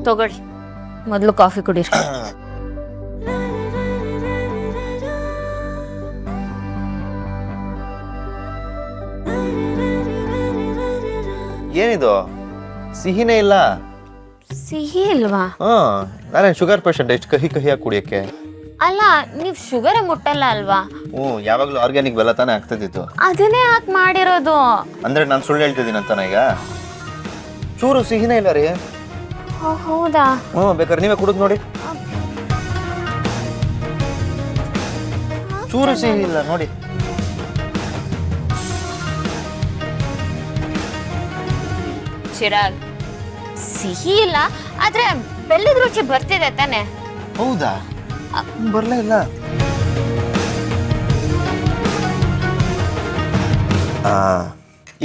ತಗೊಳ್ಳಿ, ಮೊದಲು ಕಾಫಿ ಕುಡೀರಿ. ಏನಿದು ಸಿಹಿನೇ ಇಲ್ಲ? ಸಿಹಿ ಇಲ್ವಾ? ನಾನೇನು ಶುಗರ್ ಪೇಷಂಟ್, ಎಷ್ಟು ಕಹಿ ಕಹಿಯಾಗಿ ಕುಡಿಯಕ್ಕೆ? ಅಲ್ಲ, ನೀವ್ ಶುಗರ್ ಮುಟ್ಟಲ್ಲ ಅಲ್ವಾ? ಯಾವಾಗಲೂ ಆರ್ಗ್ಯಾನಿಕ್ ಬೆಲ್ಲ ತಾನೇ ಆಗ್ತಿದ್ದಿತ್ತು. ಅದನ್ನೇ ಯಾಕೆ ಮಾಡಿರೋದು? ಅಂದ್ರೆ ನಾನು ಸುಳ್ಳು ಹೇಳ್ತಿದ್ದೀನಿ ಅಂತಾನ ಈಗ? ಚೂರು ಸಿಹಿನೇ ಇಲ್ಲ ರೀ. ಹೌದಾ? ಬೇಕಾದ್ರೆ ನೀವೇ ಕುಡಿದು ನೋಡಿ. ಚೂರು ಸಿಹಿ ಇಲ್ಲ ನೋಡಿ. ಚಿರಾಗ್, ಸಿಹಿ ಇಲ್ಲ, ಆದ್ರೆ ಬೆಲ್ಲದ ರುಚಿ ಬರ್ತಿದೆ ತಾನೆ? ಹೌದಾ? ಬರ್ಲೇ ಇಲ್ಲ.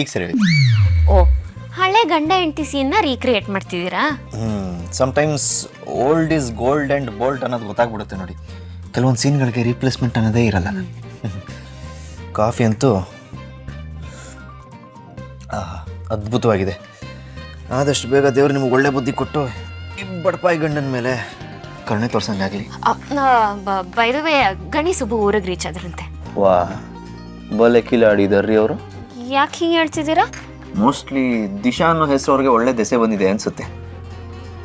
ಈಗ ಸರಿ. ಓ, ಹಳೆ ಗಂಡ ಹೆಂಡತಿ ಸೀನ್ನ ರೀಕ್ರಿಯೇಟ್ ಮಾಡ್ತಿದ್ದೀರಾ? Sometimes old is gold and bold ಅನ್ನೋದು ಗೊತ್ತಾಗ್ಬಿಡುತ್ತೆ ನೋಡಿ. ಕೆಲವೊಂದು ಸೀನ್ಗಳಿಗೆ ರೀಪ್ಲೇಸ್ಮೆಂಟ್ ಅನ್ನೋದೇ ಇರಲ್ಲ. ಕಾಫಿ ಅಂತೂ ಅದ್ಭುತವಾಗಿದೆ. ಆದಷ್ಟು ಬೇಗ ದೇವ್ರು ನಿಮ್ಗೆ ಒಳ್ಳೆ ಬುದ್ಧಿ ಕೊಟ್ಟು ಬಡಪಾಯಿ ಗಂಡನ ಮೇಲೆ ಕರುಣೆ ತೋರ್ಸಂಗಾಗಲಿ. ಬೈ ದ ವೇ, ಗಣಿ ಸುಬ್ಬು ಊರಿಗೆ ರೀಚ್ ಆದ್ರಂತೆ. ವಾ, ಬಲೆ ಕಿಲಾಡಿದಾರ್ರಿ ಅವರು. ಯಾಕೆ ಹಿಂಗೆ ಹೇಳ್ತಿದ್ದೀರಾ? ಮೋಸ್ಟ್ಲಿ ದಿಶಾ ಅನ್ನೋ ಹೆಸರು ಅವ್ರಿಗೆ ಒಳ್ಳೆ ದೆಸೆ ಬಂದಿದೆ ಅನ್ಸುತ್ತೆ.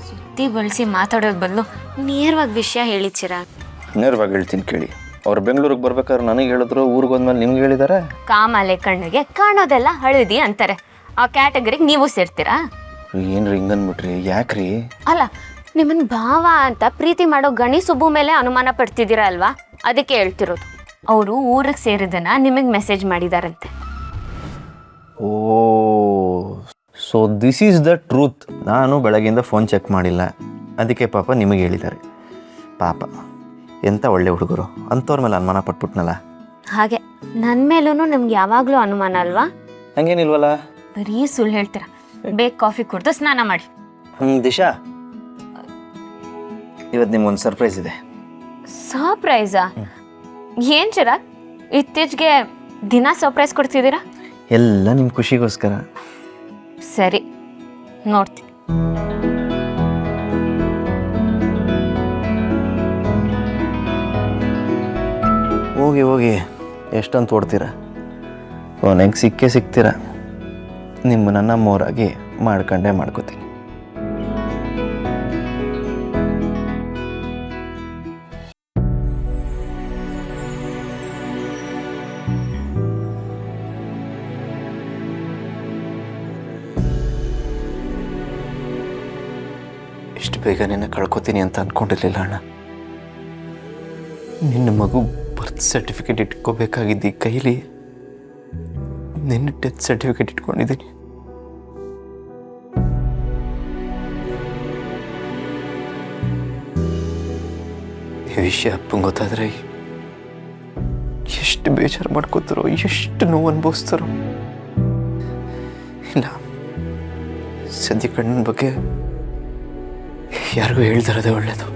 ಸುದ್ದಿ ಬಳಸಿ ಮಾತಾಡೋದು ಬದಲು ನೇರವಾಗಿ ವಿಷಯ ಹೇಳಿ ಚಿರಾಗ್. ನೇರವಾಗಿ ಹೇಳ್ತೀನಿ ಕೇಳಿ. ಅವ್ರು ಬೆಂಗಳೂರಿಗೆ ಬರ್ಬೇಕಾದ್ರೆ ನನಗೆ ಹೇಳಿದ್ರು, ಊರಿಗೆ ಹೋದ್ಮೇಲೆ ನಿಮ್ಗೆ ಹೇಳಿದಾರೆ. ಕಾಮಾಲೆ ಕಣ್ಣಿಗೆ ಕಾಣೋದೆಲ್ಲ ಹಳದಿ ಅಂತಾರೆ. ಆ ಕ್ಯಾಟಗರಿಗೆ ನೀವು ಸೇರ್ತೀರಾ? ಏನ್ರಿ ಹಿಂಗನ್ಬಿಟ್ರಿ? ಯಾಕ್ರಿ? ಅಲ್ಲ, ನಿಮ್ಮನ್ನ ಭಾವ ಅಂತ ಪ್ರೀತಿ ಮಾಡೋ ಗಣಿ ಸುಬ್ಬು ಮೇಲೆ ಅನುಮಾನ ಪಡ್ತಿದ್ದೀರಾ ಅಲ್ವಾ? ಅದಕ್ಕೆ ಹೇಳ್ತಿರೋದು. ಅವರು ಊರಿಗೆ ಸೇರಿದನ್ನ ನಿಮಗೆ ಮೆಸೇಜ್ ಮಾಡಿದಾರಂತೆ. Oh, so this is the truth. ನಾನು ಬೆಳಗ್ಗೆಯಿಂದ ಫೋನ್ ಚೆಕ್ ಮಾಡಿಲ್ಲ, ಅದಕ್ಕೆ ಪಾಪ ನಿಮಗೆ ಹೇಳಿದ್ದಾರೆ. ಪಾಪ, ಎಂಥ ಒಳ್ಳೆ ಹುಡುಗರು, ಅಂಥವ್ರ ಮೇಲೆ ಅನುಮಾನ ಪಟ್ಬಿಟ್ನಲ್ಲ. ಹಾಗೆ ನನ್ನ ಮೇಲೂ ನಿಮ್ಗೆ ಯಾವಾಗಲೂ ಅನುಮಾನ ಅಲ್ವಾ? ಹಂಗೇನಿಲ್ವಲ್ಲ. ಬರೀ ಸುಳ್ಳು ಹೇಳ್ತೀರಾ. ಬೇಗ ಕಾಫಿ ಕುಡ್ದು ಸ್ನಾನ ಮಾಡಿ. ದಿಶಾ, ಇವತ್ತು ನಿಮ್ಗೊಂದು ಸರ್ಪ್ರೈಸ್ ಇದೆ. ಸರ್ಪ್ರೈಸಾ? ಏನು ಚಿರಾಗ್, ಇತ್ತೀಚೆಗೆ ದಿನ ಸರ್ಪ್ರೈಸ್ ಕೊಡ್ತಿದ್ದೀರಾ? ಎಲ್ಲ ನಿಮ್ಮ ಖುಷಿಗೋಸ್ಕರ. ಸರಿ, ನೋಡ್ತೀನಿ. ಹೋಗಿ ಹೋಗಿ, ಎಷ್ಟಂತ ಓಡ್ತೀರ? ಕೊನೆಗೆ ಸಿಕ್ಕೇ ಸಿಗ್ತೀರ. ನಿಮ್ಮನ್ನ ನಮ್ಮೂರಾಗಿ ಮಾಡ್ಕೊಂಡೇ ಮಾಡ್ಕೋತೀನಿ. ಇಷ್ಟು ಬೇಗ ನಿನ್ನ ಕಳ್ಕೊತೀನಿ ಅಂತ ಅಂದ್ಕೊಂಡಿರ್ಲಿಲ್ಲ ಅಣ್ಣ. ನಿನ್ನ ಮಗು ಬರ್ತ್ ಸರ್ಟಿಫಿಕೇಟ್ ಇಟ್ಕೋಬೇಕಾಗಿದ್ದ ಕೈಲಿ ನಿನ್ನ ಡೆತ್ ಸರ್ಟಿಫಿಕೇಟ್ ಇಟ್ಕೊಂಡಿದ್ದೀನಿ. ಈ ವಿಷಯ ಅಪ್ಪಂಗೆ ಗೊತ್ತಾದ್ರೆ ಎಷ್ಟು ಬೇಜಾರು ಮಾಡ್ಕೋತಾರೋ, ಎಷ್ಟು ನೋವು ಅನುಭವಿಸ್ತಾರೋ. ಇಲ್ಲ, ಸದ್ಯ ಕಣ್ಣನ ಬಗ್ಗೆ ಯಾರಿಗೂ ಹೇಳ್ತಾರದೇ ಒಳ್ಳೇದು.